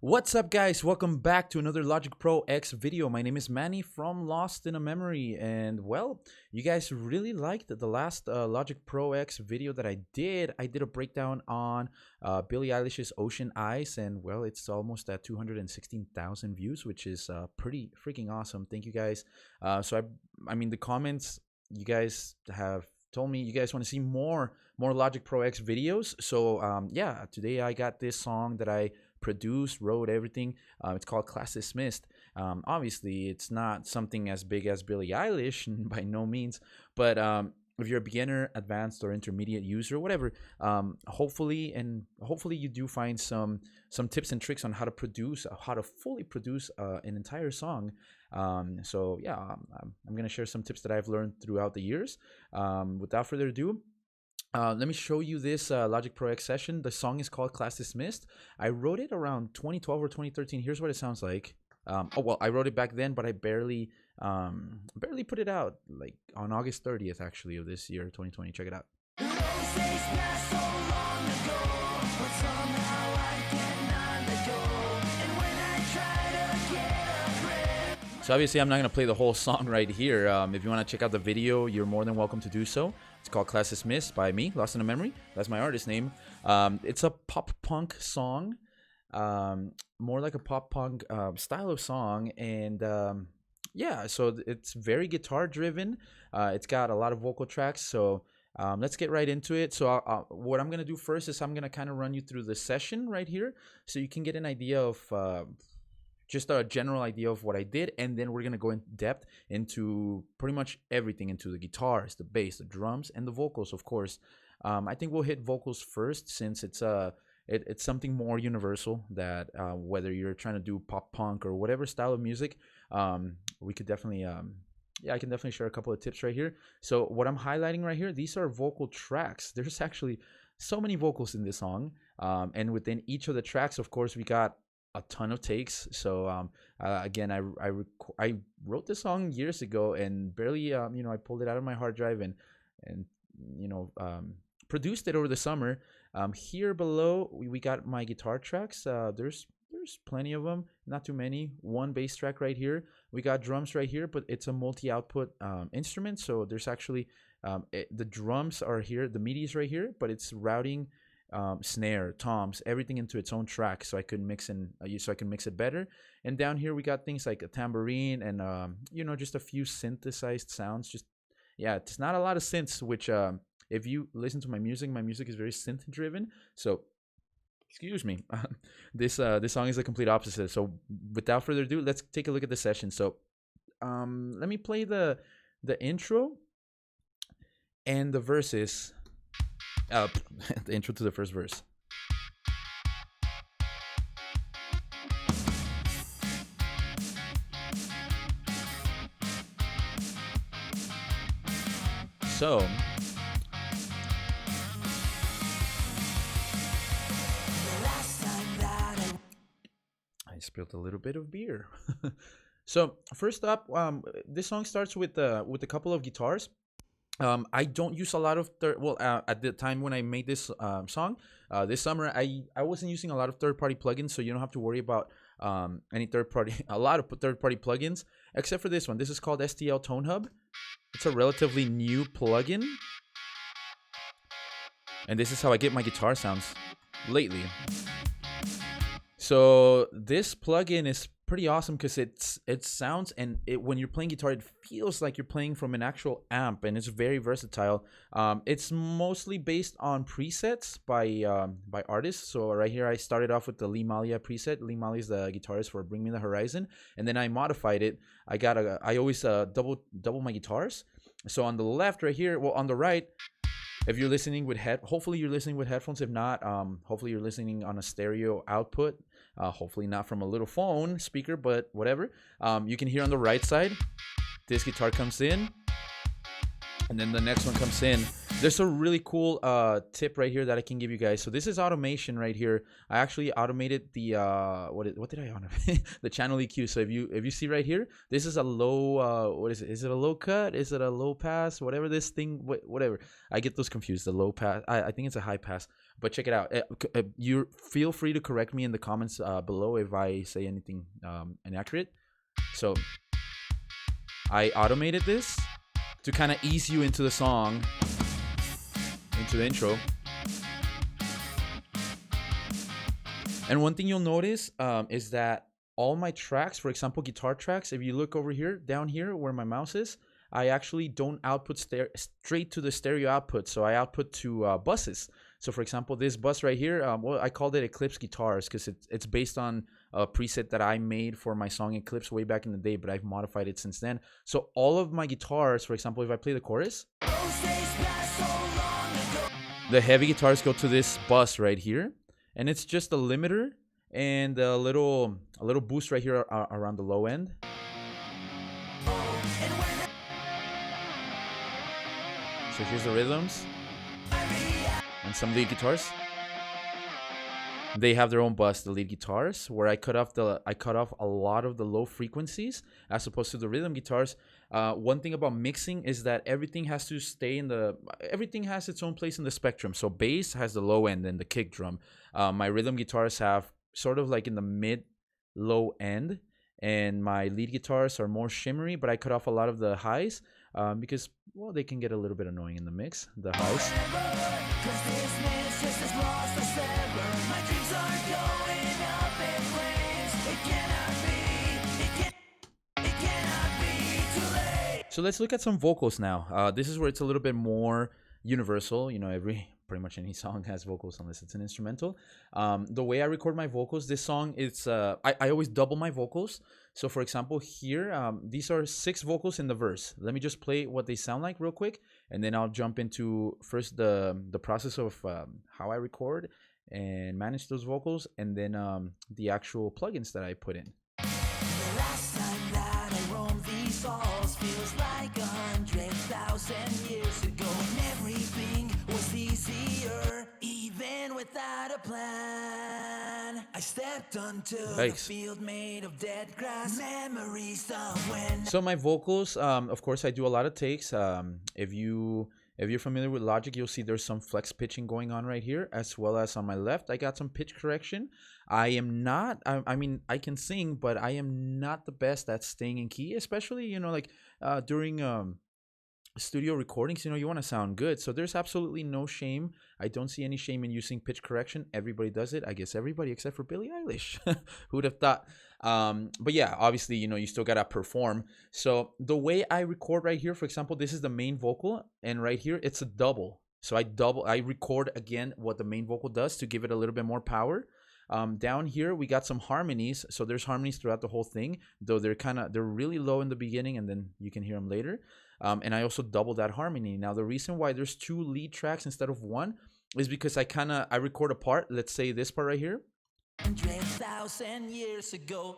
What's up, guys? Welcome back to another Logic Pro X video. My name is Manny from Lost in a Memory, and well, you guys really liked the last Logic Pro X video that I did. I did a breakdown on Billie Eilish's Ocean Eyes, and well, it's almost at 216,000 views, which is pretty freaking awesome. Thank you guys. I mean, the comments you guys have told me you guys want to see more Logic Pro X videos. So yeah, today I got this song that I produced, wrote, everything. It's called Class Dismissed. Obviously, it's not something as big as Billie Eilish, by no means, but if you're a beginner, advanced, or intermediate user, whatever, hopefully you do find some tips and tricks on how to fully produce an entire song. So yeah, I'm gonna share some tips that I've learned throughout the years. Without further ado, let me show you this Logic Pro X session. The song is called Class Dismissed. I wrote it around 2012 or 2013. Here's what it sounds like. Oh well, I wrote it back then, but I barely put it out, like on August 30th actually of this year, 2020. Check it out. So obviously I'm not going to play the whole song right here. If you want to check out the video, you're more than welcome to do so. It's called Class Dismissed by me, Lost in a Memory. That's my artist name. It's a pop punk song, more like a pop punk style of song. And yeah, so it's very guitar driven. It's got a lot of vocal tracks. So let's get right into it. So what I'm going to do first is I'm going to kind of run you through the session right here so you can get an idea of just a general idea of what I did, and then we're gonna go in depth into pretty much everything, into the guitars, the bass, the drums, and the vocals, of course. I think we'll hit vocals first, since it's something more universal that whether you're trying to do pop punk or whatever style of music, we could definitely yeah, I can definitely share a couple of tips right here. So what I'm highlighting right here, these are vocal tracks. There's actually so many vocals in this song, and within each of the tracks, of course, we got a ton of takes. So again, I wrote this song years ago and barely I pulled it out of my hard drive and produced it over the summer. Here below we got my guitar tracks. There's plenty of them, not too many. One bass track right here. We got drums right here, but it's a multi-output instrument, so there's actually the drums are here, the MIDI is right here, but it's routing snare, toms, everything into its own track, so I could mix it better. And down here we got things like a tambourine and just a few synthesized sounds. Just yeah, it's not a lot of synths, which if you listen to my music is very synth driven. So excuse me, this song is the complete opposite. So without further ado, let's take a look at the session. So let me play the intro and the verses. The intro to the first verse. So I spilled a little bit of beer. So first up, this song starts with a couple of guitars. I don't use a lot of at the time when I made this song this summer, I wasn't using a lot of third-party plugins, so you don't have to worry about any a lot of third-party plugins, except for this one. This is called STL Tone Hub. It's a relatively new plugin, and this is how I get my guitar sounds lately. So this plugin is pretty awesome because it sounds, and when you're playing guitar, it feels like you're playing from an actual amp, and it's very versatile. It's mostly based on presets by artists. So right here I started off with the Lee Malia preset. Lee Malia is the guitarist for Bring Me the Horizon, and then I modified it. I always double my guitars. So on the left right here, well, on the right, if you're listening with hopefully you're listening with headphones. If not, hopefully you're listening on a stereo output. Hopefully not from a little phone speaker, but whatever. You can hear on the right side, this guitar comes in, and then the next one comes in. There's a really cool tip right here that I can give you guys. So this is automation right here. I actually automated the what did I automate? The channel EQ. So if you see right here, this is a low what is it? Is it a low cut? Is it a low pass? Whatever this thing, whatever. I get those confused. The low pass. I think it's a high pass. But check it out. You feel free to correct me in the comments below if I say anything inaccurate. So I automated this to kind of ease you into the song, into the intro. And one thing you'll notice is that all my tracks, for example, guitar tracks, if you look over here, down here where my mouse is, I actually don't output straight to the stereo output. So I output to buses. So for example, this bus right here, well, I called it Eclipse Guitars because it's based on a preset that I made for my song Eclipse way back in the day, but I've modified it since then. So all of my guitars, for example, if I play the chorus, the heavy guitars go to this bus right here. And it's just a limiter and a little boost right here around the low end. So here's the rhythms and some lead guitars. They have their own bus, the lead guitars, where I cut off a lot of the low frequencies as opposed to the rhythm guitars. One thing about mixing is that everything has to stay everything has its own place in the spectrum. So bass has the low end and the kick drum. My rhythm guitars have sort of like in the mid-low end, and my lead guitars are more shimmery, but I cut off a lot of the highs because, well, they can get a little bit annoying in the mix, the highs. So let's look at some vocals now. This is where it's a little bit more universal. You know, pretty much any song has vocals unless it's an instrumental. The way I record my vocals, this song, it's I always double my vocals. So for example, here, these are 6 vocals in the verse. Let me just play what they sound like real quick, and then I'll jump into first the process of how I record and manage those vocals, and then the actual plugins that I put in. The last time that I roamed these halls feels like 100,000 years ago, when everything was easier, even without a plan. I stepped onto the field made of dead grass, memories of when. So my vocals, of course, I do a lot of takes. If you're familiar with Logic, you'll see there's some flex pitching going on right here, as well as on my left, I got some pitch correction. I am not, I mean, I can sing, but I am not the best at staying in key, especially, you know, like during studio recordings, you know, you want to sound good. So there's absolutely no shame. I don't see any shame in using pitch correction. Everybody does it. I guess everybody except for Billie Eilish. Who would have thought? But yeah, obviously, you know, you still got to perform. So the way I record right here, for example, this is the main vocal, and right here, it's a double. So I record again what the main vocal does to give it a little bit more power. Down here, we got some harmonies. So there's harmonies throughout the whole thing, though they're really low in the beginning, and then you can hear them later. And I also double that harmony. Now, the reason why there's 2 lead tracks instead of 1 is because I record a part. Let's say this part right here. 100,000 years ago.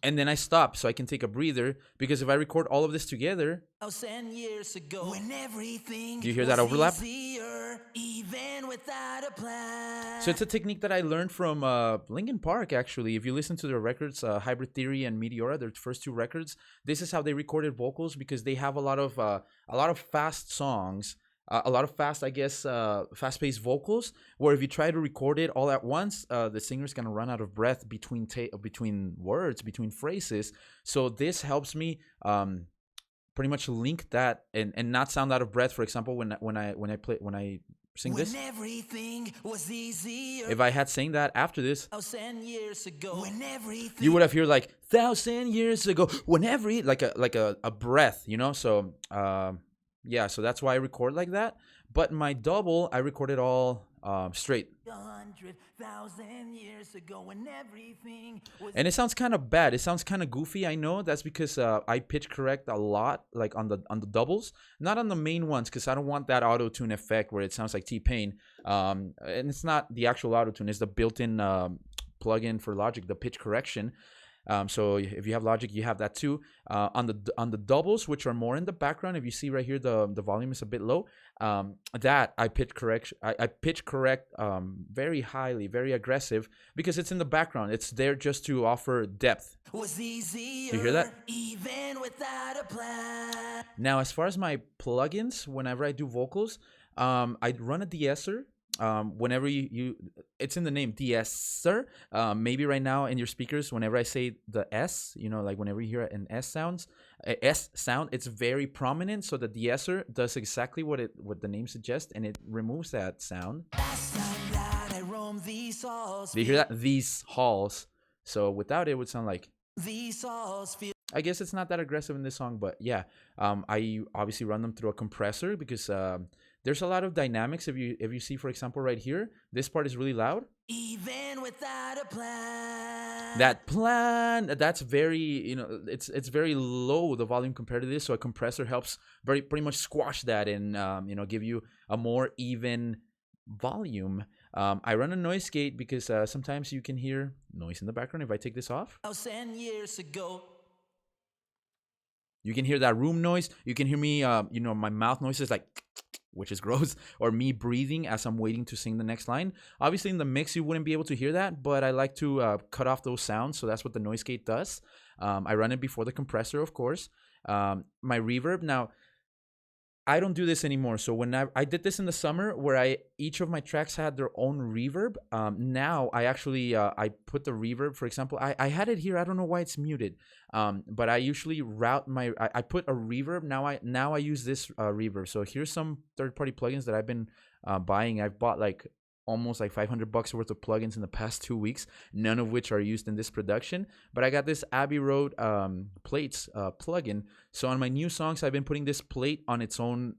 And then I stop so I can take a breather, because if I record all of this together, 1,000 years ago, when everything do you hear that overlap? Easier, even without a plan. So it's a technique that I learned from Linkin Park, actually. If you listen to their records, Hybrid Theory and Meteora, their first 2 records, this is how they recorded vocals, because they have a lot of fast songs. A lot of fast, I guess, fast-paced vocals, where if you try to record it all at once, the singer's gonna run out of breath between words, between phrases. So this helps me pretty much link that and not sound out of breath. For example, when I sing this, everything was easier. if I had sang that after this, 1,000 years ago, when everything, you would have heard like 1,000 years ago, when like a breath, you know. So yeah, so that's why I record like that. But my double, I record it all straight. 100,000 years ago, when everything was. And it sounds kind of bad. It sounds kind of goofy. I know that's because I pitch correct a lot, like on the doubles, not on the main ones, because I don't want that auto tune effect where it sounds like T-Pain. And it's not the actual auto tune; it's the built-in plugin for Logic, the pitch correction. So if you have Logic, you have that too. On the doubles, which are more in the background, if you see right here, the volume is a bit low. That I pitch correct very highly, very aggressive, because it's in the background. It's there just to offer depth. Was easier, you hear that? Even without a plan. Now, as far as my plugins, whenever I do vocals, I run a de-esser. whenever it's in the name de-esser. Maybe right now in your speakers, whenever I say the S, like whenever you hear an S sound, it's very prominent. So the de-esser does exactly what the name suggests, and it removes that sound. Last time that I roamed these halls, Do you hear that? These halls. So without it would sound like. these halls feel. I guess it's not that aggressive in this song, but yeah, I obviously run them through a compressor because there's a lot of dynamics. If you see, for example, right here, this part is really loud. Even without a plan. That plan, that's very, it's very low, the volume compared to this. So a compressor helps pretty much squash that and give you a more even volume. I run a noise gate because sometimes you can hear noise in the background. If I take this off, 1,000 years ago. you can hear that room noise. You can hear me, my mouth noise is like, which is gross, or me breathing as I'm waiting to sing the next line. Obviously, in the mix, you wouldn't be able to hear that, but I like to cut off those sounds, so that's what the noise gate does. I run it before the compressor, of course. My reverb, now, I don't do this anymore. So when I did this in the summer, where each of my tracks had their own reverb. Now I actually I put the reverb. For example, I had it here. I don't know why it's muted. But I usually route I put a reverb. Now I use this reverb. So here's some third-party plugins that I've been buying. I've bought like almost like $500 worth of plugins in the past 2 weeks, none of which are used in this production. But I got this Abbey Road plates plugin. So on my new songs, I've been putting this plate on its own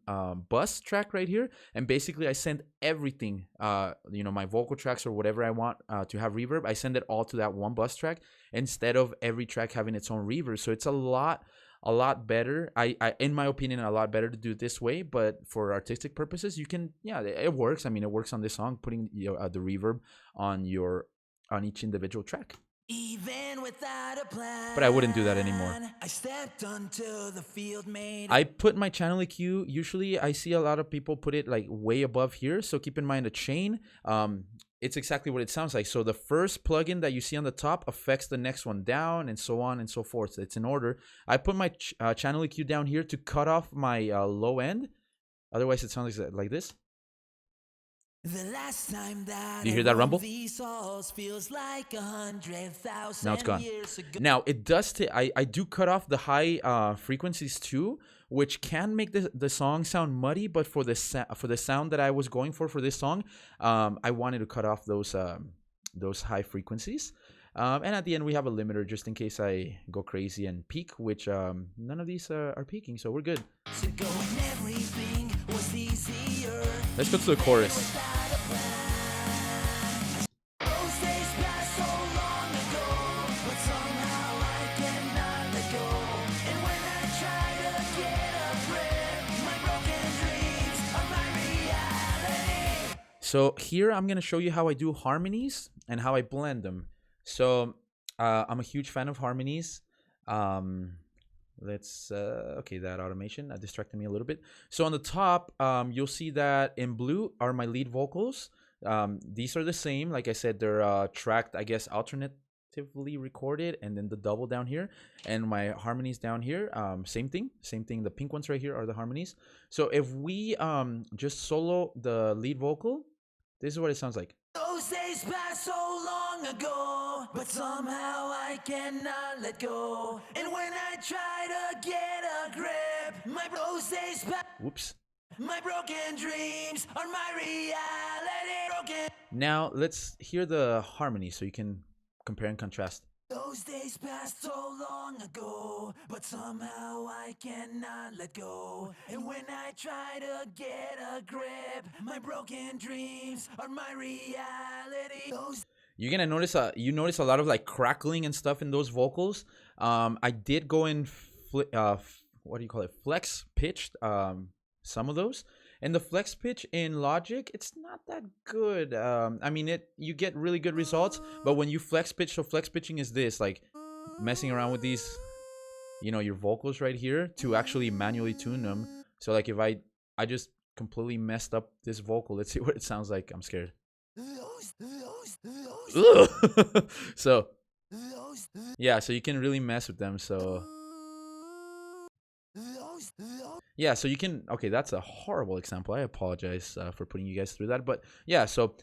bus track right here. And basically I send everything, my vocal tracks or whatever I want to have reverb, I send it all to that one bus track instead of every track having its own reverb. So it's a lot better. I in my opinion, a lot better to do it this way. But for artistic purposes, you can, it works. I mean, it works on this song, putting the reverb on each individual track. Even without a plan. But I wouldn't do that anymore. I stepped onto the field made. I put my channel EQ. Usually, I see a lot of people put it like way above here. So keep in mind a chain. It's exactly what it sounds like. So the first plugin that you see on the top affects the next one down, and so on and so forth. It's in order. I put my channel EQ down here to cut off my low end. Otherwise, it sounds like this. The last time that Do you hear that rumble? These halls feels like 100,000 Now it's gone. years ago. Now it does. I do cut off the high frequencies too, which can make the song sound muddy. But for the sound that I was going for this song, I wanted to cut off those high frequencies. And at the end, we have a limiter just in case I go crazy and peak, which none of these are peaking, so we're good. Let's go to the chorus. So here I'm going to show you how I do harmonies and how I blend them. So I'm a huge fan of harmonies. Okay, that automation distracted me a little bit. So on the top, you'll see that in blue are my lead vocals. These are the same. Like I said, they're tracked, I guess, alternatively recorded, and then the double down here, and my harmonies down here, same thing. The pink ones right here are the harmonies. So if we just solo the lead vocal, this is what it sounds like. Those days passed so long ago, but somehow I cannot let go. And when I try to get a grip, my those days pass. Whoops. My broken dreams are my reality. Broken. Now let's hear the harmony so you can compare and contrast. Those days passed so long ago, but somehow I cannot let go. And when I try to get a grip, my broken dreams are my reality. You're gonna notice you notice a lot of like crackling and stuff in those vocals. I did go in what do you call it, flex pitched some of those. And the flex pitch in Logic, it's not that good. I mean, you get really good results, but when you flex pitch, so flex pitching is this, like messing around with these, your vocals right here to actually manually tune them. So like if I just completely messed up this vocal, let's see what it sounds like. I'm scared. So yeah, so you can really mess with them. So yeah, so you can, okay, that's a horrible example. I apologize for putting you guys through that. But yeah, so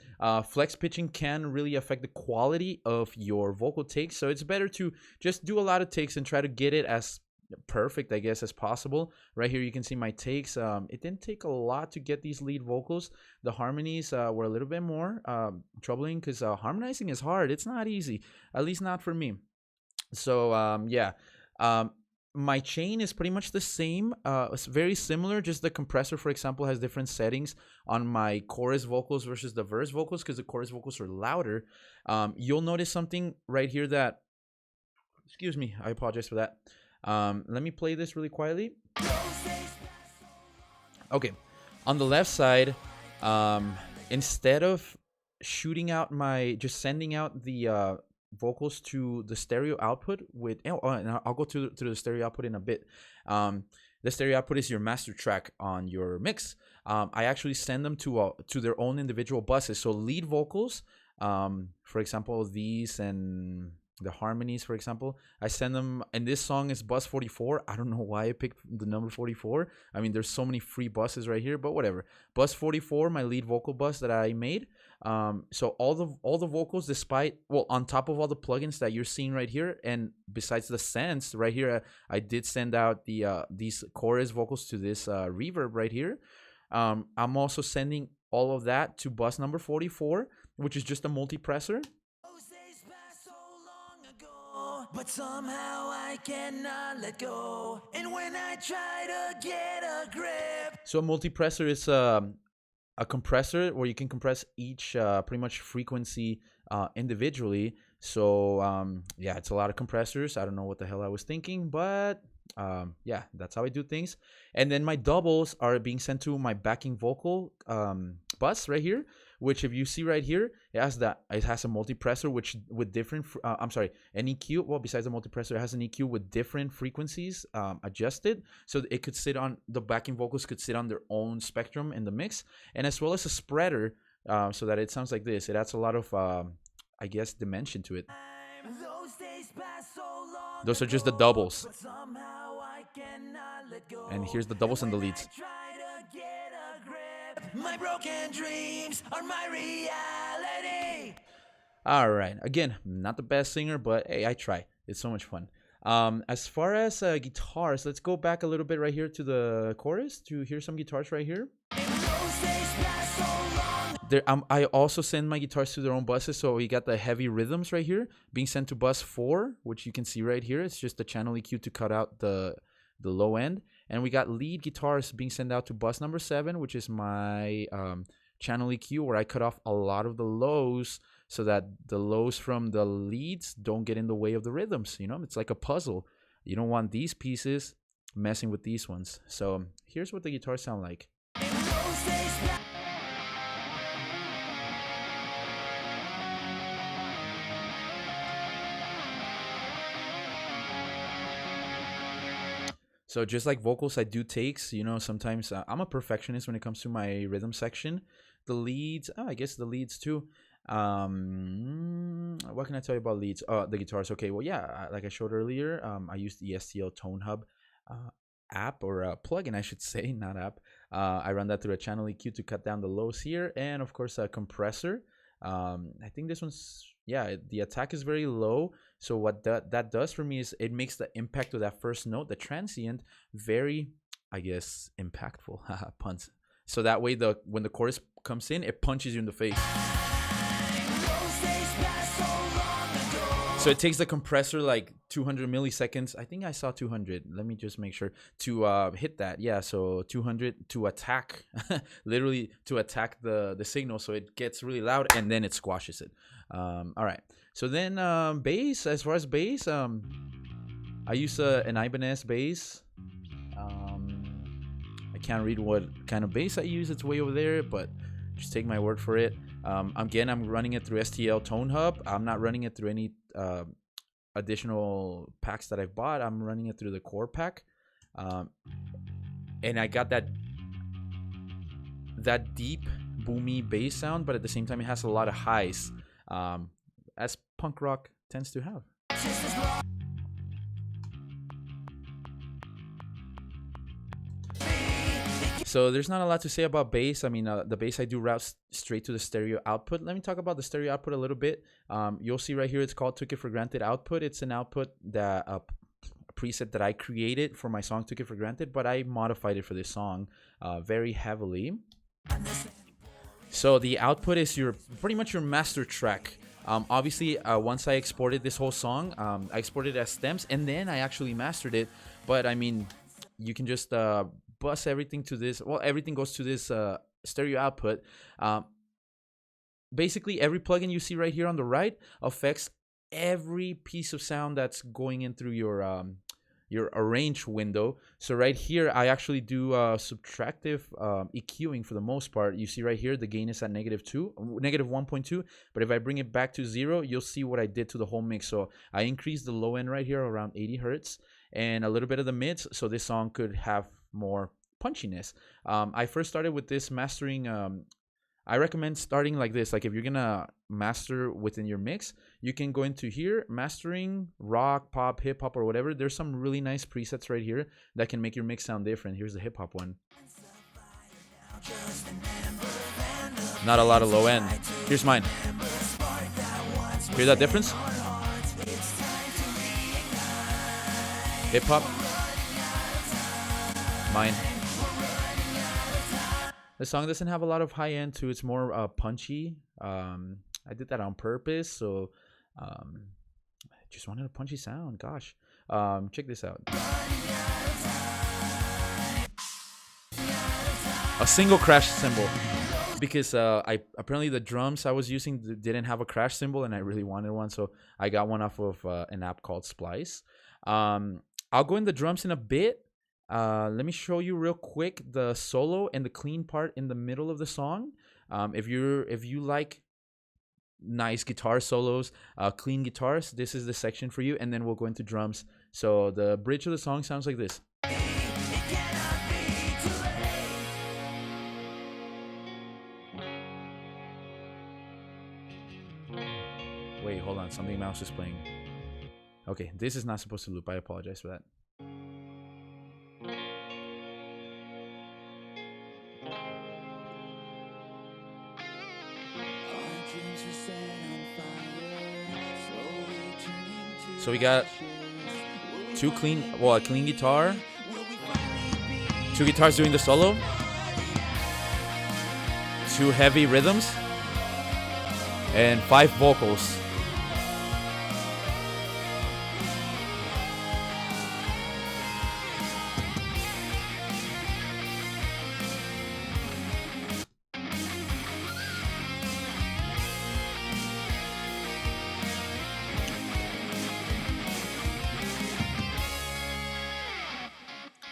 flex pitching can really affect the quality of your vocal takes. So it's better to just do a lot of takes and try to get it as perfect, I guess, as possible. Right here, you can see my takes. It didn't take a lot to get these lead vocals. The harmonies were a little bit more troubling because harmonizing is hard. It's not easy, at least not for me. So yeah, um, my chain is pretty much the same. It's very similar. Just the compressor, for example, has different settings on my chorus vocals versus the verse vocals because the chorus vocals are louder. You'll notice something right here that, excuse me, I apologize for that. Let me play this really quietly. Okay, on the left side, instead of shooting out just sending out the vocals to the stereo output with, and I'll go to the stereo output in a bit. The stereo output is your master track on your mix. I actually send them to their own individual buses. So lead vocals, for example, these and the harmonies, for example, I send them, and this song is bus 44. I don't know why I picked the number 44. I mean, there's so many free buses right here, but whatever. Bus 44, my lead vocal bus that I made. So all the vocals, despite, well, on top of all the plugins that you're seeing right here, and besides the sends right here, I did send out these chorus vocals to this reverb right here. I'm also sending all of that to bus number 44, which is just a multipressor. But somehow I cannot let go. And when I try to get a grip. So a multipressor is a compressor where you can compress each pretty much frequency individually. So yeah, it's a lot of compressors. I don't know what the hell I was thinking, but yeah, that's how I do things. And then my doubles are being sent to my backing vocal bus right here, which if you see right here, it has a multipressor which with different an EQ. Well, besides the multipressor, it has an EQ with different frequencies adjusted, so it could sit on, the backing vocals could sit on their own spectrum in the mix, and as well as a spreader, so that it sounds like this. It adds a lot of I guess dimension to it. Those are just the doubles, and here's the doubles and the leads. My broken dreams are my reality. All right. Again, not the best singer, but hey, I try. It's so much fun. As far as guitars, let's go back a little bit right here to the chorus to hear some guitars right here. I also send my guitars to their own buses, so we got the heavy rhythms right here being sent to bus 4, which you can see right here. It's just the channel EQ to cut out the low end, and we got lead guitars being sent out to bus number 7, which is my channel EQ, where I cut off a lot of the lows so that the lows from the leads don't get in the way of the rhythms. You know, it's like a puzzle. You don't want these pieces messing with these ones. So here's what the guitars sound like. So just like vocals, I do takes. You know, sometimes I'm a perfectionist when it comes to my rhythm section. The leads, I guess the leads too. What can I tell you about leads? The guitars. Okay, well, yeah, like I showed earlier, I used the STL Tone Hub app, or plugin, I should say, not app. I run that through a channel EQ to cut down the lows here, and of course a compressor. I think this one's, yeah, the attack is very low. So what that does for me is it makes the impact of that first note, the transient, very, I guess, impactful. Puns. So that way, when the chorus comes in, it punches you in the face. So it takes the compressor like 200 milliseconds. I think I saw 200. Let me just make sure to hit that. Yeah, so 200 to attack, literally to attack the signal. So it gets really loud and then it squashes it. All right. So then bass, as far as bass, I use an Ibanez bass. I can't read what kind of bass I use. It's way over there, but just take my word for it. Again, I'm running it through STL Tone Hub. I'm not running it through any additional packs that I've bought. I'm running it through the core pack. And I got that deep, boomy bass sound, but at the same time, it has a lot of highs, as punk rock tends to have. So there's not a lot to say about bass. I mean, the bass I do route straight to the stereo output. Let me talk about the stereo output a little bit. You'll see right here, it's called Took It For Granted output. It's an output that a preset that I created for my song Took It For Granted, but I modified it for this song very heavily. So the output is pretty much your master track. Obviously, once I exported this whole song, I exported it as stems, and then I actually mastered it. But I mean, you can just bus everything to this. Well, everything goes to this stereo output. Basically, every plugin you see right here on the right affects every piece of sound that's going in through your arrange window. So right here, I actually do subtractive EQing for the most part. You see right here, the gain is at -1.2. But if I bring it back to 0, you'll see what I did to the whole mix. So I increased the low end right here around 80 hertz and a little bit of the mids, so this song could have more punchiness. I first started with this mastering. I recommend starting like this. Like if you're gonna master within your mix, you can go into here, mastering, rock, pop, hip hop, or whatever. There's some really nice presets right here that can make your mix sound different. Here's the hip hop one. Not a lot of low end. Here's mine. Hear that difference? Hip hop. Mine. The song doesn't have a lot of high end too. It's more punchy. I did that on purpose, so I just wanted a punchy sound. Gosh, check this out. A single crash cymbal, because apparently the drums I was using didn't have a crash cymbal, and I really wanted one, so I got one off of an app called Splice. I'll go in the drums in a bit. Let me show you real quick the solo and the clean part in the middle of the song. If you like nice guitar solos, clean guitars, this is the section for you, and then we'll go into drums. So the bridge of the song sounds like this. Wait, hold on, something mouse is playing. Okay, this is not supposed to loop. I apologize for that. So we got a clean guitar, 2 guitars doing the solo, 2 heavy rhythms, and 5 vocals.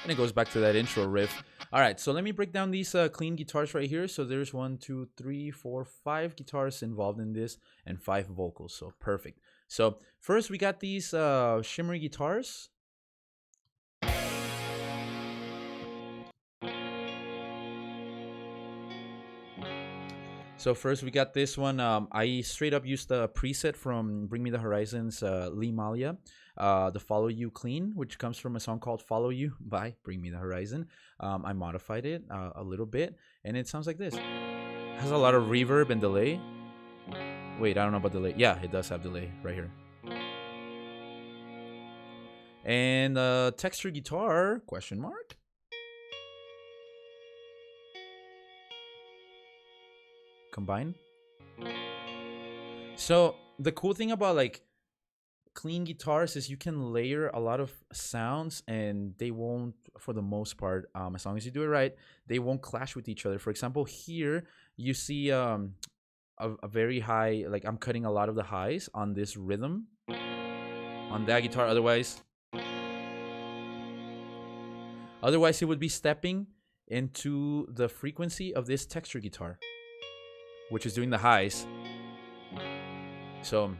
And it goes back to that intro riff. All right, so let me break down these clean guitars right here. So there's 1, 2, 3, 4, 5 guitars involved in this and 5 vocals. So perfect. So first we got these shimmery guitars. So first we got this one. I straight up used the preset from Bring Me the Horizon's Lee Malia, the Follow You Clean, which comes from a song called Follow You by Bring Me the Horizon. I modified it a little bit, and it sounds like this. It has a lot of reverb and delay. Wait, I don't know about delay. Yeah, it does have delay right here. And texture guitar, question mark? Combine. So the cool thing about like clean guitars is you can layer a lot of sounds, and they won't, for the most part, as long as you do it right, they won't clash with each other. For example, here you see a very high, like I'm cutting a lot of the highs on this rhythm on that guitar. Otherwise it would be stepping into the frequency of this texture guitar, which is doing the highs. So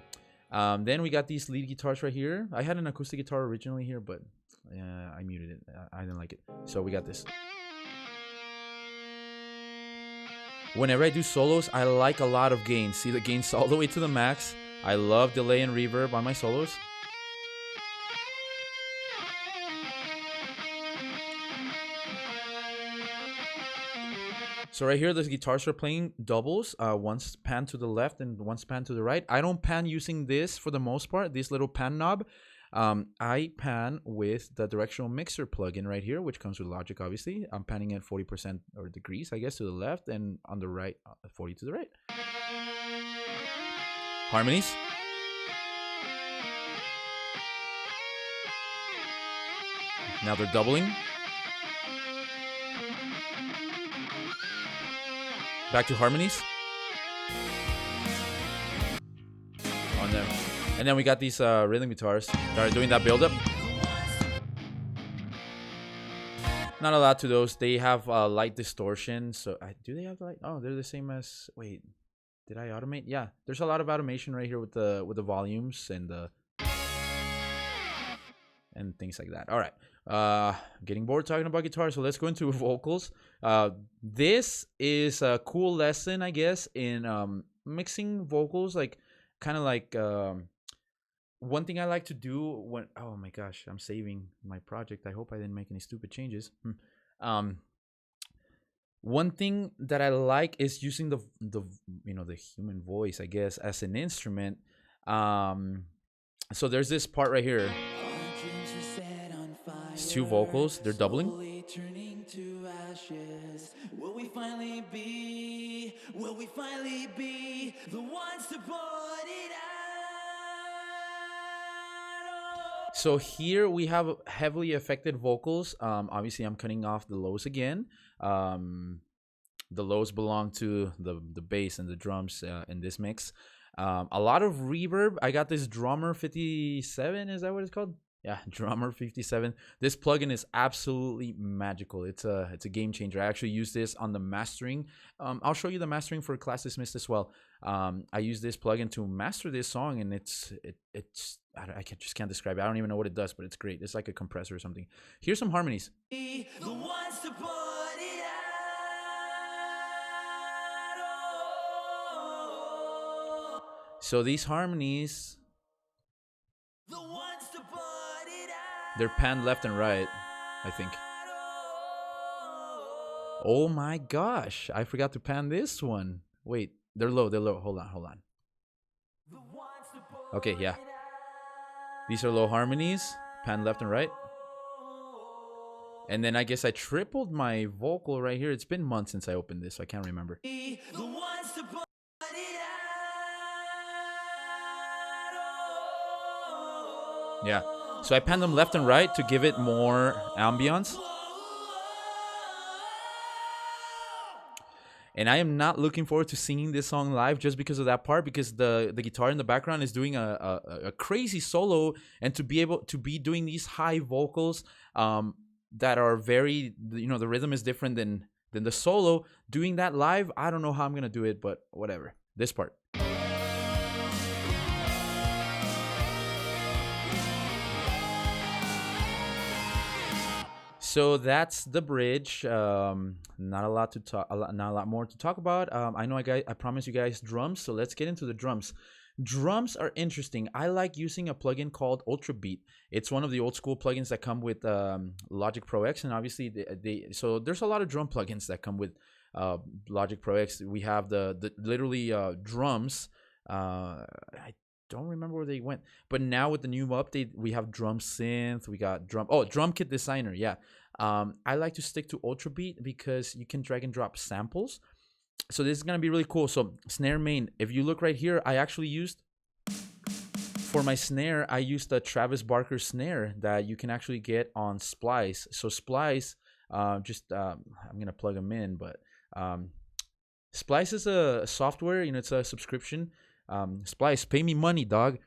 then we got these lead guitars right here. I had an acoustic guitar originally here, but I muted it. I didn't like it. So we got this. Whenever I do solos, I like a lot of gain. See, the gain's all the way to the max. I love delay and reverb on my solos. So right here, the guitars are playing doubles, once pan to the left and once pan to the right. I don't pan using this for the most part, this little pan knob. I pan with the directional mixer plugin right here, which comes with Logic, obviously. I'm panning at 40% or degrees, I guess, to the left, and on the right, 40 to the right. Harmonies. Now they're doubling. Back to harmonies. On them. And then we got these rhythm guitars that are doing that build-up. Not a lot to those. They have light distortion. So do they have light? Oh, they're the same as. Wait, did I automate? Yeah, there's a lot of automation right here with the volumes and the and things like that. All right, getting bored talking about guitar, so let's go into vocals. This is a cool lesson, I guess, in mixing vocals, like kind of like. One thing I like to do when oh my gosh, I'm saving my project. I hope I didn't make any stupid changes. One thing that I like is using the the human voice, I guess, as an instrument. So there's this part right here. It's two vocals, they're doubling. Will we finally be the ones to put it out? So here we have heavily affected vocals. Obviously, I'm cutting off the lows again. The lows belong to the bass and the drums in this mix. A lot of reverb. I got this Drummer 57. Is that what it's called? Yeah, Drummer 57. This plugin is absolutely magical. It's a game changer. I actually use this on the mastering. I'll show you the mastering for Class Dismissed as well. I use this plugin to master this song, and it's I just can't describe it. I don't even know what it does, but it's great. It's like a compressor or something. Here's some harmonies. The ones to put it out. So these harmonies, they're panned left and right, I think. Oh my gosh, I forgot to pan this one. Wait, they're low, they're low. Hold on. Okay, yeah. These are low harmonies, pan left and right. And then I guess I tripled my vocal right here. It's been months since I opened this, so I can't remember. Yeah. So I pan them left and right to give it more ambience. And I am not looking forward to singing this song live just because of that part, because the guitar in the background is doing a crazy solo, and to be able to be doing these high vocals that are very, the rhythm is different than the solo. Doing that live, I don't know how I'm going to do it, but whatever. This part. So that's the bridge. Not a lot to talk. Not a lot more to talk about. I know I promised you guys drums, so let's get into the drums. Drums are interesting. I like using a plugin called Ultra Beat. It's one of the old school plugins that come with Logic Pro X, and obviously so there's a lot of drum plugins that come with Logic Pro X. We have the literally drums. I don't remember where they went, but now with the new update, we have drum synth. We got drum kit designer. Yeah. I like to stick to Ultra Beat because you can drag and drop samples. So this is going to be really cool. So snare main, if you look right here, I actually used, for my snare, I used the Travis Barker snare that you can actually get on Splice. So Splice, I'm going to plug them in, but Splice is a software, it's a subscription. Splice, pay me money, dog.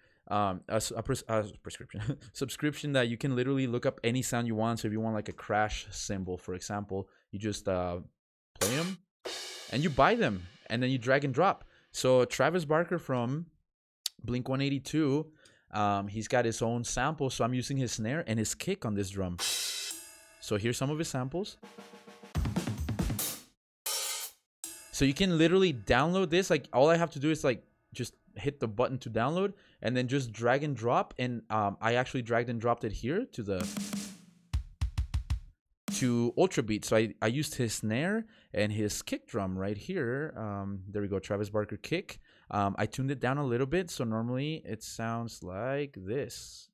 Prescription subscription that you can literally look up any sound you want. So if you want like a crash cymbal, for example, you just play them and you buy them and then you drag and drop. So Travis Barker from Blink 182, he's got his own sample, so I'm using his snare and his kick on this drum. So here's some of his samples. So you can literally download this. Like all I have to do is like just hit the button to download and then just drag and drop. And I actually dragged and dropped it here to to Ultra Beat. So I used his snare and his kick drum right here. There we go, Travis Barker kick. I tuned it down a little bit, so normally it sounds like this.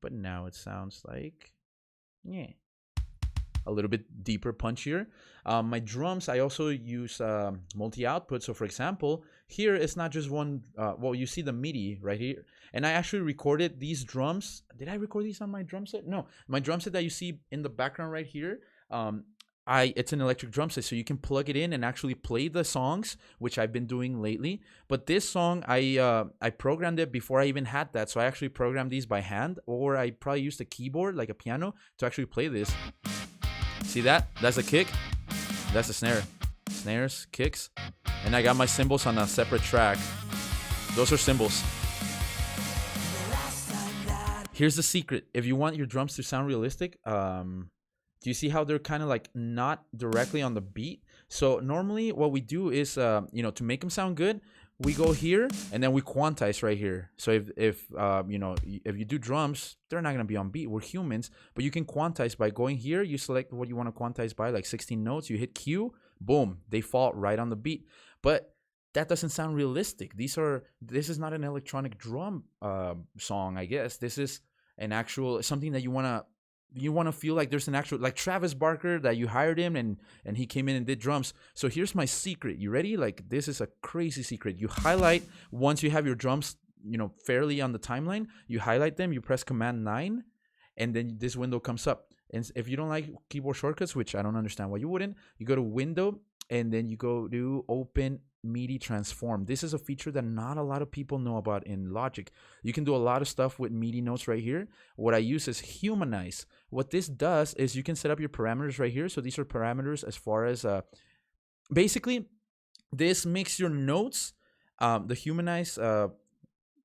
But now it sounds like, yeah, a little bit deeper, punchier. My drums, I also use multi-output. So for example, here it's not just one, well, you see the MIDI right here. And I actually recorded these drums. Did I record these on my drum set? No, my drum set that you see in the background right here, it's an electric drum set, so you can plug it in and actually play the songs, which I've been doing lately. But this song, I programmed it before I even had that. So I actually programmed these by hand, or I probably used a keyboard, like a piano, to actually play this. See that? That's a kick. That's a snare. Snares, kicks. And I got my cymbals on a separate track. Those are cymbals. Here's the secret. If you want your drums to sound realistic, do you see how they're kind of like not directly on the beat? So normally what we do is, you know, to make them sound good, we go here and then we quantize right here. So if you know, if you do drums, they're not gonna be on beat. We're humans, but you can quantize by going here. You select what you want to quantize by, like 16 notes. You hit Q, boom, they fall right on the beat. But that doesn't sound realistic. This is not an electronic drum song, I guess. This is an actual something that you wanna feel like there's an actual, like Travis Barker, that you hired him and he came in and did drums. So here's my secret. You ready? Like, this is a crazy secret. You highlight, once you have your drums, you know, fairly on the timeline, you highlight them, you press Command 9, and then this window comes up. And if you don't like keyboard shortcuts, which I don't understand why you wouldn't, you go to Window and then you go to Open MIDI Transform. This is a feature that not a lot of people know about in Logic. You can do a lot of stuff with MIDI notes right here. What I use is Humanize. What this does is you can set up your parameters right here. So these are parameters as far as basically this makes your notes, the Humanize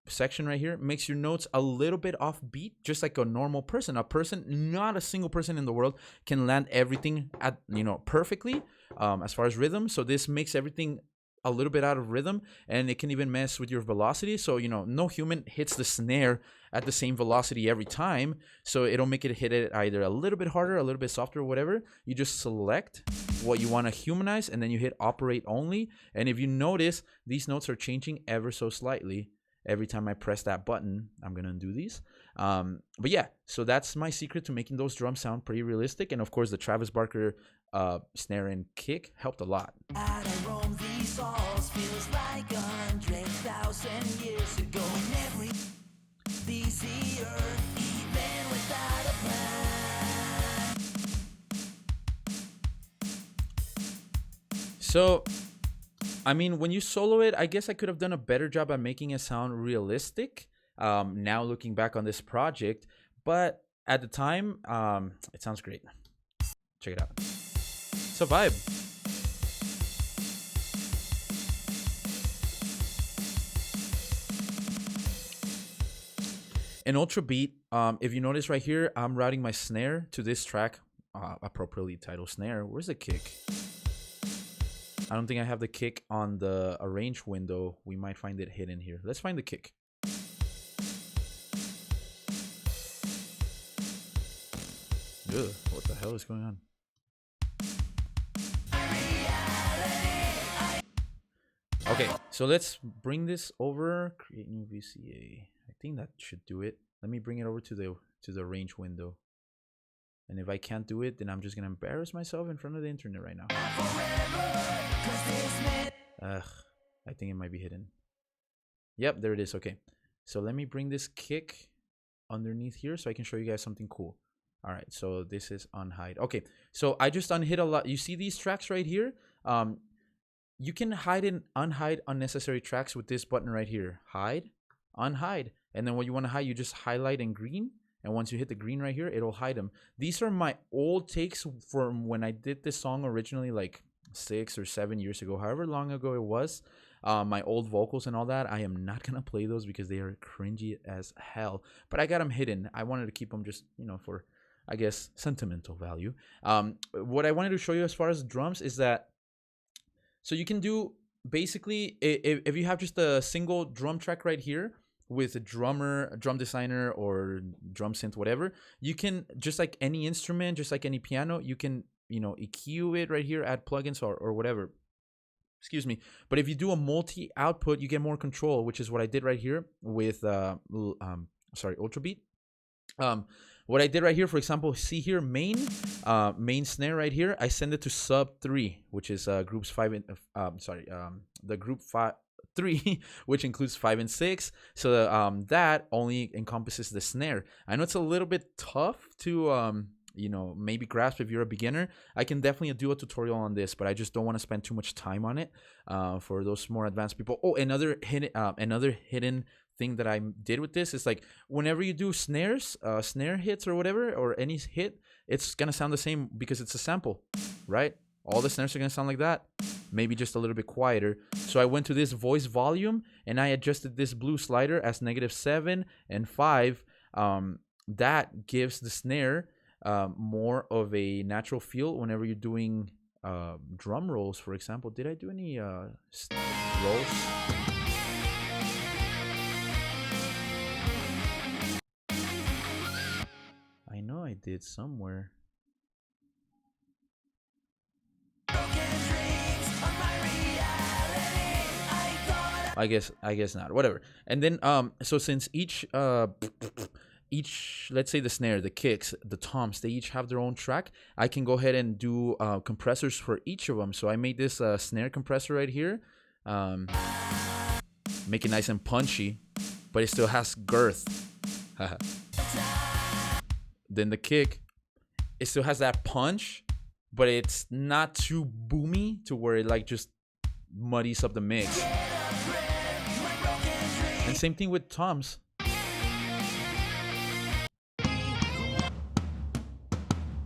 section right here makes your notes a little bit off beat, just like a normal person. A person, not a single person in the world can land everything at, you know, perfectly as far as rhythm. So this makes everything a little bit out of rhythm, and it can even mess with your velocity. So, you know, no human hits the snare at the same velocity every time. So it'll make it hit it either a little bit harder, a little bit softer, or whatever. You just select what you want to humanize, and then you hit operate only. And if you notice, these notes are changing ever so slightly. Every time I press that button, I'm going to undo these. But yeah, so that's my secret to making those drums sound pretty realistic. And of course, the Travis Barker snare and kick helped a lot. Feels like 100,000 years ago, and easier, even without a plan. So, I mean, when you solo it, I guess I could have done a better job at making it sound realistic. Now looking back on this project, but at the time, it sounds great. Check it out. It's a vibe. In Ultra Beat, if you notice right here, I'm routing my snare to this track, appropriately titled snare. Where's the kick? I don't think I have the kick on the arrange window. We might find it hidden here. Let's find the kick. Ugh, what the hell is going on? Okay, so let's bring this over. Create new VCA. I think that should do it. Let me bring it over to the range window. And if I can't do it, then I'm just gonna embarrass myself in front of the internet right now. Ugh, I think it might be hidden. Yep, there it is. Okay, so let me bring this kick underneath here so I can show you guys something cool. All right, so this is unhide. Okay, so I just unhid a lot. You see these tracks right here? You can hide and unhide unnecessary tracks with this button right here. Hide, unhide. And then what you want to hide, you just highlight in green. And once you hit the green right here, it'll hide them. These are my old takes from when I did this song originally, like 6 or 7 years ago, however long ago it was. My old vocals and all that, I am not going to play those because they are cringy as hell. But I got them hidden. I wanted to keep them just, you know, for, I guess, sentimental value. What I wanted to show you as far as drums is that, so you can do basically, if you have just a single drum track right here, with a drummer, a drum designer, or drum synth, whatever, you can, just like any instrument, just like any piano, you can, EQ it right here, add plugins or whatever. Excuse me. But if you do a multi output, you get more control, which is what I did right here with Ultra Beat. What I did right here, for example, see here, main snare right here, I send it to sub 3, which is groups 5 and the group 3, which includes 5 and 6. So that only encompasses the snare. I know it's a little bit tough to maybe grasp if you're a beginner. I can definitely do a tutorial on this, but I just don't want to spend too much time on it for those more advanced people. Oh, another hidden thing that I did with this is, like, whenever you do snare hits or whatever, or any hit, it's gonna sound the same because it's a sample, right? All the snares are gonna sound like that, maybe just a little bit quieter. So I went to this voice volume and I adjusted this blue slider as -7 and 5. That gives the snare more of a natural feel whenever you're doing drum rolls, for example. Did I do any rolls? I know I did somewhere. I guess not. Whatever. And then so since each let's say the snare, the kicks, the toms, they each have their own track, I can go ahead and do compressors for each of them. So I made this snare compressor right here, make it nice and punchy, but it still has girth. Then the kick, it still has that punch, but it's not too boomy to where it like just muddies up the mix. And same thing with toms.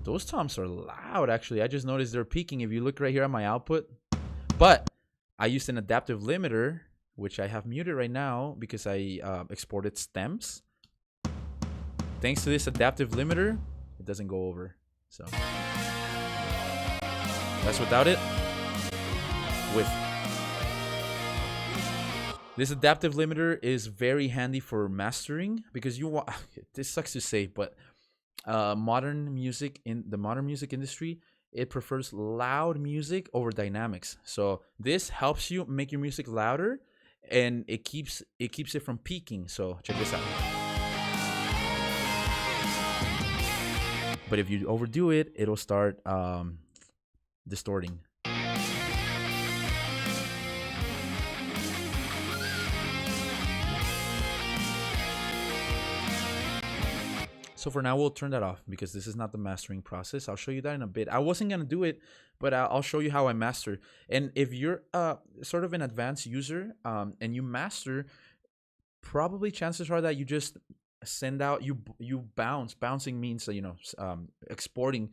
Those toms are loud, actually. I just noticed they're peaking if you look right here at my output. But I used an adaptive limiter, which I have muted right now because I exported stems. Thanks to this adaptive limiter, it doesn't go over. So that's without it. With this adaptive limiter is very handy for mastering, because you want, this sucks to say, but modern music, in the modern music industry, it prefers loud music over dynamics. So this helps you make your music louder, and it keeps it from peaking. So check this out. But if you overdo it, it'll start distorting. So for now, we'll turn that off because this is not the mastering process. I'll show you that in a bit. I wasn't going to do it, but I'll show you how I master. And if you're sort of an advanced user and you master, probably chances are that you just send out, you bounce. Bouncing means, exporting.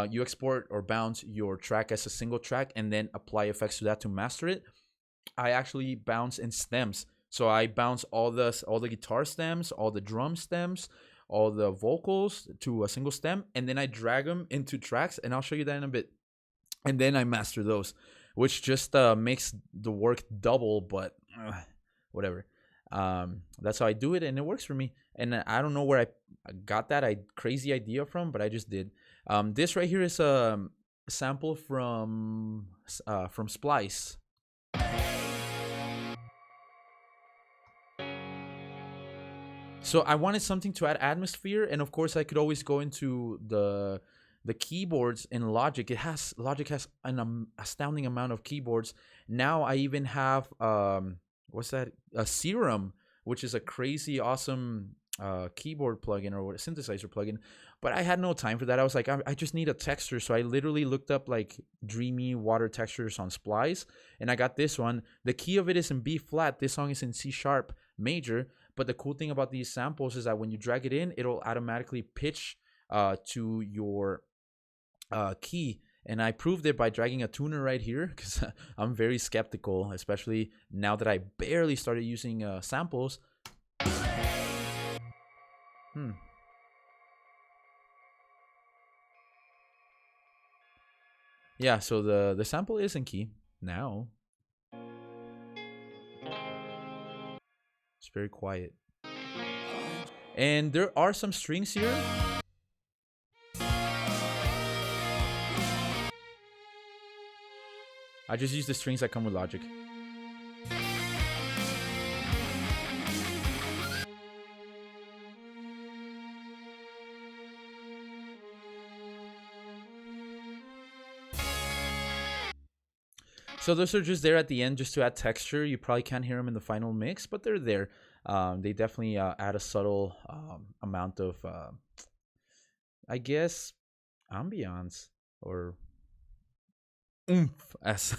You export or bounce your track as a single track and then apply effects to that to master it. I actually bounce in stems. So I bounce all the guitar stems, all the drum stems, all the vocals to a single stem, and then I drag them into tracks, and I'll show you that in a bit. And then I master those, which just makes the work double, but whatever. That's how I do it, and it works for me. And I don't know where I got that crazy idea from, but I just did. This right here is a sample from Splice. So I wanted something to add atmosphere, and of course I could always go into the keyboards in Logic. Logic has an astounding amount of keyboards. Now I even have what's that? A Serum, which is a crazy awesome keyboard plugin or synthesizer plugin. But I had no time for that. I was like, I just need a texture. So I literally looked up like dreamy water textures on Splice, and I got this one. The key of it is in B flat. This song is in C sharp major. But the cool thing about these samples is that when you drag it in, it'll automatically pitch to your key. And I proved it by dragging a tuner right here, because I'm very skeptical, especially now that I barely started using samples. Yeah, so the sample is in key now. It's very quiet. And there are some strings here. I just use the strings that come with Logic. So those are just there at the end just to add texture. You probably can't hear them in the final mix, but they're there. They definitely add a subtle amount of, I guess, ambiance or oomph, as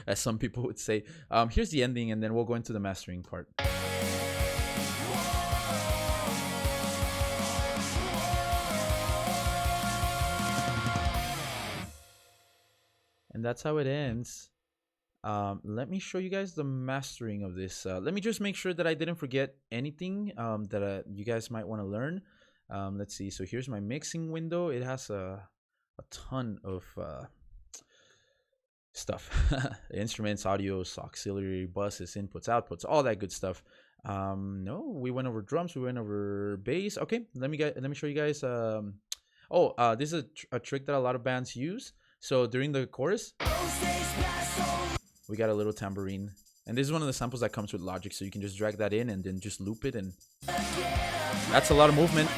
as some people would say. Here's the ending, and then we'll go into the mastering part. And that's how it ends. Let me show you guys the mastering of this. Let me just make sure that I didn't forget anything that you guys might want to learn. Let's see. So here's my mixing window. It has a ton of stuff. Instruments, audios, auxiliary, buses, inputs, outputs, all that good stuff. No, we went over drums. We went over bass. Okay, let me show you guys. This is a trick that a lot of bands use. So during the chorus, we got a little tambourine, and this is one of the samples that comes with Logic, so you can just drag that in and then just loop it, and that's a lot of movement.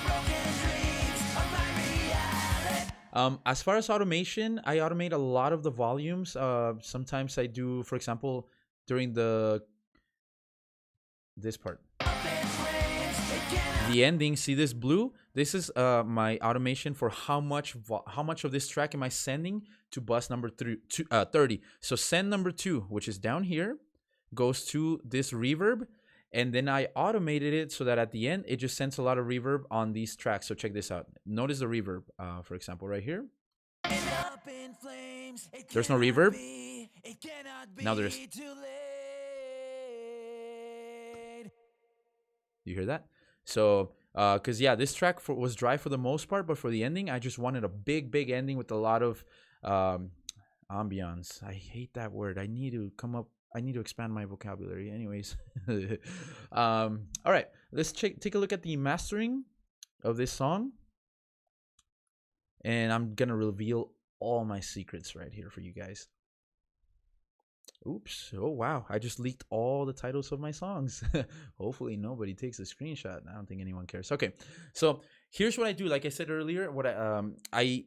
As far as automation, I automate a lot of the volumes. Sometimes I do, for example, during this part, the ending. See this blue? This is my automation for how much of this track am I sending to bus number 30. So send number 2, which is down here, goes to this reverb, and then I automated it so that at the end it just sends a lot of reverb on these tracks. So check this out. Notice the reverb, for example, right here. There's no reverb. Now there's. You hear that? So, because yeah, this track was dry for the most part, but for the ending, I just wanted a big ending with a lot of ambiance. I hate that word. I need to expand my vocabulary. Anyways, all right, let's take a look at the mastering of this song, and I'm gonna reveal all my secrets right here for you guys. Oops. Oh, wow. I just leaked all the titles of my songs. Hopefully nobody takes a screenshot. I don't think anyone cares. Okay. So here's what I do. Like I said earlier, I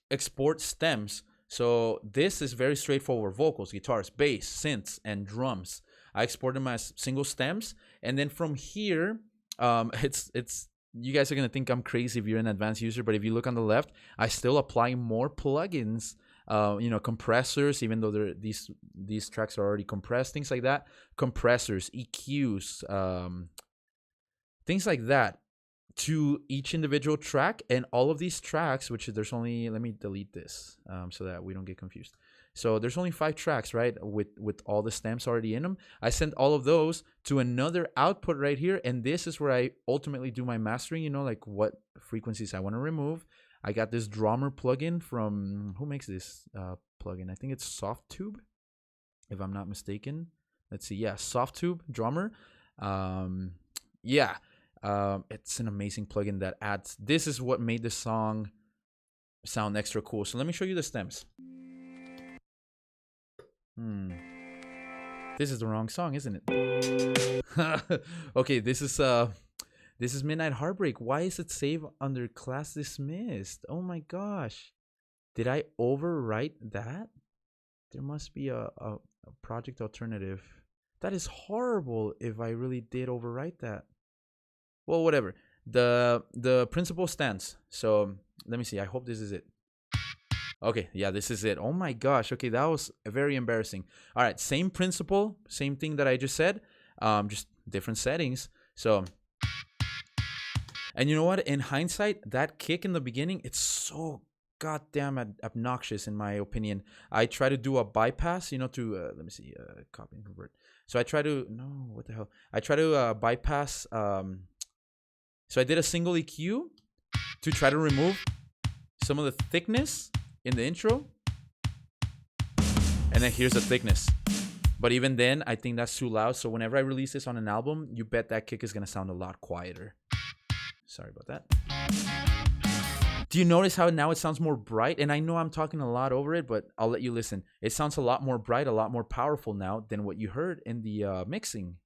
export stems. So this is very straightforward. Vocals, guitars, bass, synths, and drums. I export them as single stems. And then from here, it's you guys are going to think I'm crazy if you're an advanced user, but if you look on the left, I still apply more plugins. Compressors, even though these tracks are already compressed, things like that. Compressors, EQs, things like that to each individual track. And all of these tracks, which there's only, let me delete this so that we don't get confused. So there's only 5 tracks, right, with all the stems already in them. I send all of those to another output right here, and this is where I ultimately do my mastering, like what frequencies I want to remove. I got this drummer plugin from, who makes this plugin? I think it's Softtube, if I'm not mistaken. Let's see. Yeah, Softtube drummer. It's an amazing plugin that adds. This is what made the song sound extra cool. So let me show you the stems. This is the wrong song, isn't it? Okay, this is Midnight Heartbreak. Why is it saved under class dismissed? Oh my gosh. Did I overwrite that? There must be a project alternative. That is horrible if I really did overwrite that. Well, whatever. The principle stands. So let me see. I hope this is it. Okay, yeah, this is it. Oh my gosh. Okay, that was very embarrassing. All right, same principle, same thing that I just said, just different settings. So, and you know what? In hindsight, that kick in the beginning, it's so goddamn obnoxious in my opinion. I try to do a bypass, to, let me see, copy and convert. So I try to, no, what the hell? I try to bypass, so I did a single EQ to try to remove some of the thickness in the intro. And then here's the thickness. But even then, I think that's too loud. So whenever I release this on an album, you bet that kick is going to sound a lot quieter. Sorry about that. Do you notice how now it sounds more bright? And I know I'm talking a lot over it, but I'll let you listen. It sounds a lot more bright, a lot more powerful now than what you heard in the mixing.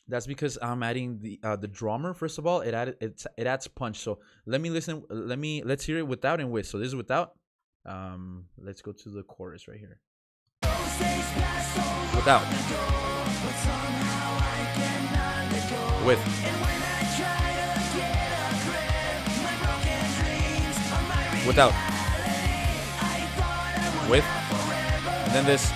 That's because I'm adding the drummer. First of all, it adds punch. So let's hear it without and with. So this is without. Let's go to the chorus right here. Without. With. Without. With. And then this.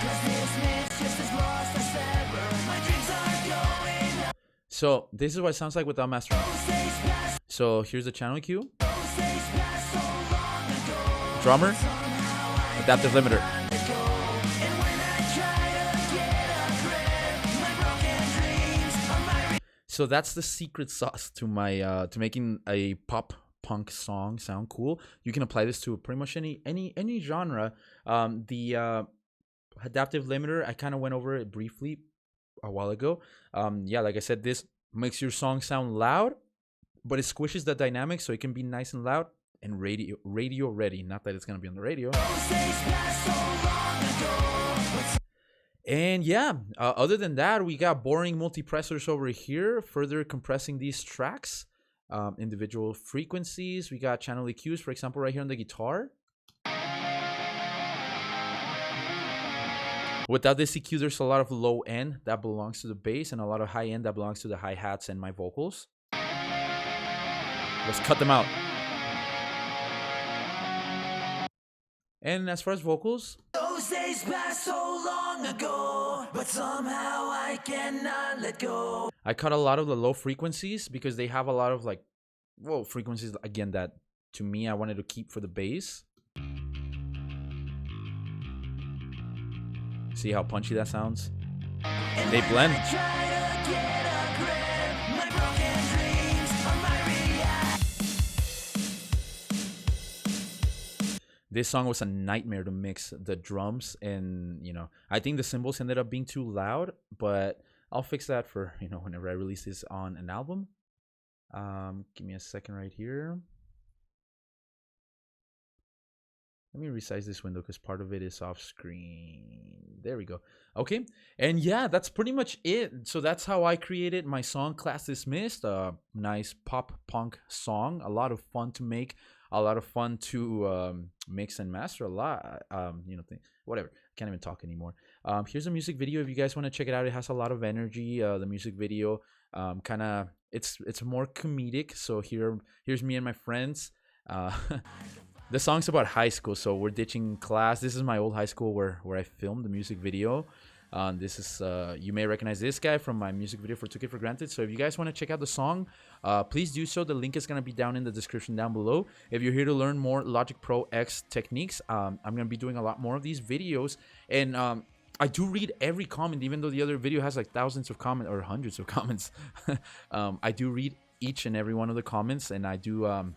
So this is what it sounds like without mastering. So here's the channel cue. Drummer. Adaptive limiter. So that's the secret sauce to my to making a pop punk song sound cool. You can apply this to pretty much any genre. The adaptive limiter, I kind of went over it briefly a while ago. Yeah, like I said, this makes your song sound loud, but it squishes the dynamics so it can be nice and loud and radio ready. Not that it's gonna be on the radio. And yeah, other than that, we got boring multipressors over here, further compressing these tracks, individual frequencies. We got channel EQs, for example, right here on the guitar. Without this EQ, there's a lot of low end that belongs to the bass and a lot of high end that belongs to the hi-hats and my vocals. Let's cut them out. And as far as vocals, Those days passed so long ago, but somehow I cannot let go. I cut a lot of the low frequencies because they have a lot of like, whoa, frequencies again that to me I wanted to keep for the bass. See how punchy that sounds? They blend. This song was a nightmare to mix the drums, and I think the cymbals ended up being too loud, but I'll fix that for whenever I release this on an album. Give me a second right here. Let me resize this window because part of it is off screen. There we go. Okay, and yeah, that's pretty much it. So that's how I created my song Class Dismissed. A nice pop punk song, a lot of fun to make, a lot of fun to mix and master, a lot whatever. Can't even talk anymore. Here's a music video if you guys want to check it out. It has a lot of energy. The music video kind of it's more comedic. So here's me and my friends. The song's about high school, so we're ditching class. This is my old high school where I filmed the music video. This is you may recognize this guy from my music video for Took It For Granted. So if you guys want to check out the song, please do so. The link is going to be down in the description down below. If you're here to learn more Logic Pro X techniques, I'm going to be doing a lot more of these videos. And I do read every comment, even though the other video has like thousands of comments or hundreds of comments. I do read each and every one of the comments, and I do...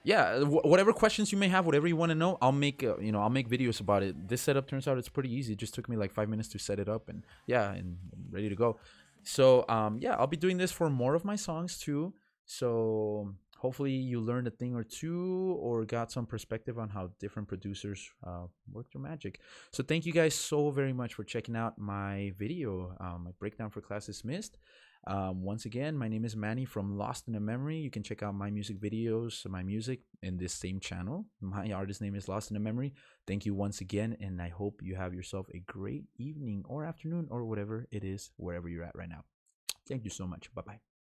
yeah, whatever questions you may have, whatever you want to know, I'll make I'll make videos about it. This setup turns out it's pretty easy. It just took me like 5 minutes to set it up, and yeah, and ready to go. So yeah, I'll be doing this for more of my songs too. So hopefully you learned a thing or two or got some perspective on how different producers work their magic. So thank you guys so very much for checking out my video, my breakdown for Class Dismissed. Once again, my name is Manny from Lost in a Memory. You can check out my music videos, my music in this same channel. My artist name is Lost in a Memory. Thank you once again, and I hope you have yourself a great evening or afternoon or whatever it is, wherever you're at right now. Thank you so much. Bye-bye.